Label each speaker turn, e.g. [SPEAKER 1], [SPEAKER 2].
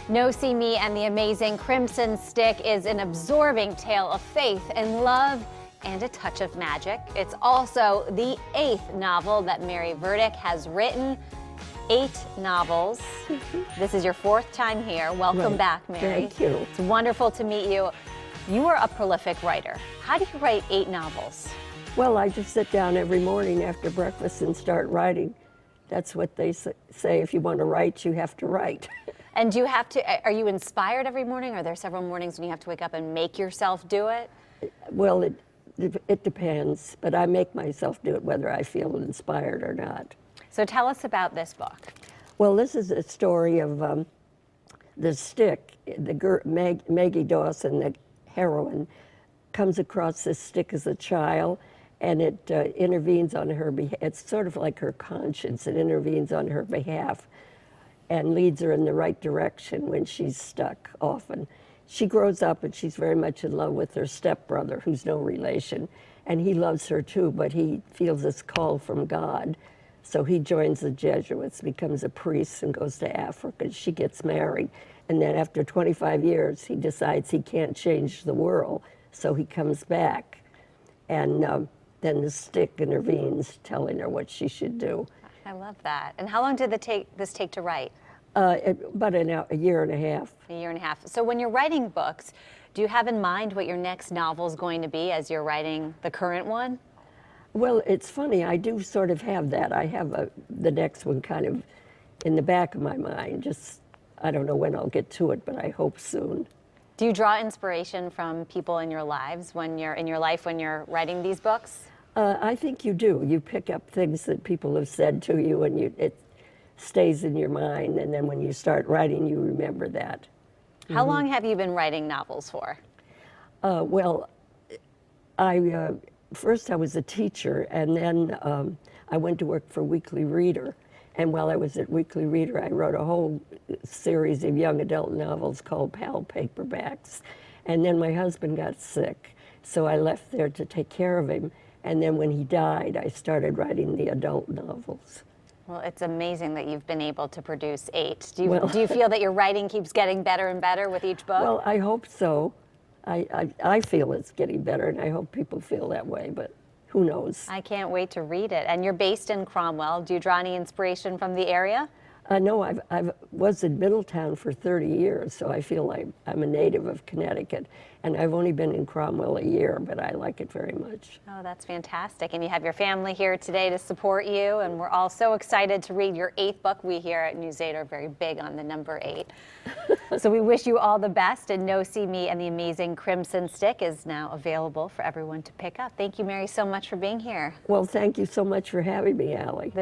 [SPEAKER 1] No See Me and the Amazing Crimson Stick is an absorbing tale of faith and love and a touch of magic. It's also the 8th novel that Mary Verdick has written. 8 novels. This is your 4th time here. Welcome back, Mary.
[SPEAKER 2] Thank you.
[SPEAKER 1] It's wonderful to meet you. You are a prolific writer. How do you write 8 novels?
[SPEAKER 2] Well, I just sit down every morning after breakfast and start writing. That's what they say. If you want to write, you have to write.
[SPEAKER 1] And do you have to, are you inspired every morning? Are there several mornings when you have to wake up and make yourself do it?
[SPEAKER 2] Well, it depends, but I make myself do it whether I feel inspired or not.
[SPEAKER 1] So tell us about this book.
[SPEAKER 2] Well, this is a story of the stick. Maggie Dawson, the heroine, comes across this stick as a child, and it intervenes on her behalf. It's sort of like her conscience. It intervenes on her behalf and leads her in the right direction when she's stuck often. She grows up and she's very much in love with her stepbrother, who's no relation, and he loves her too, but he feels this call from God. So he joins the Jesuits, becomes a priest, and goes to Africa. She gets married. And then after 25 years, he decides he can't change the world, so he comes back. And then the stick intervenes, telling her what she should do.
[SPEAKER 1] I love that. And how long did this take to write?
[SPEAKER 2] About a year and a half.
[SPEAKER 1] A year and a half. So when you're writing books, do you have in mind what your next novel is going to be as you're writing the current one?
[SPEAKER 2] Well, it's funny. I do sort of have that. I have the next one kind of in the back of my mind. Just, I don't know when I'll get to it, but I hope soon.
[SPEAKER 1] Do you draw inspiration from people in your lives when you're writing these books?
[SPEAKER 2] I think you do. You pick up things that people have said to you, and it stays in your mind. And then when you start writing, you remember that.
[SPEAKER 1] How long have you been writing novels for?
[SPEAKER 2] Well, first I was a teacher, and then I went to work for Weekly Reader. And while I was at Weekly Reader, I wrote a whole series of young adult novels called Pal Paperbacks. And then my husband got sick, so I left there to take care of him. And then when he died, I started writing the adult novels.
[SPEAKER 1] Well, it's amazing that you've been able to produce 8. Do you feel that your writing keeps getting better and better with each book?
[SPEAKER 2] Well, I hope so. I feel it's getting better, and I hope people feel that way, but who knows?
[SPEAKER 1] I can't wait to read it. And you're based in Cromwell. Do you draw any inspiration from the area?
[SPEAKER 2] No, I was in Middletown for 30 years, so I feel like I'm a native of Connecticut. And I've only been in Cromwell a year, but I like it very much.
[SPEAKER 1] Oh, that's fantastic. And you have your family here today to support you, and we're all so excited to read your 8th book. We here at News 8 are very big on the number 8. So we wish you all the best, and No See Me and the Amazing Crimson Stick is now available for everyone to pick up. Thank you, Mary, so much for being here.
[SPEAKER 2] Well, thank you so much for having me, Allie.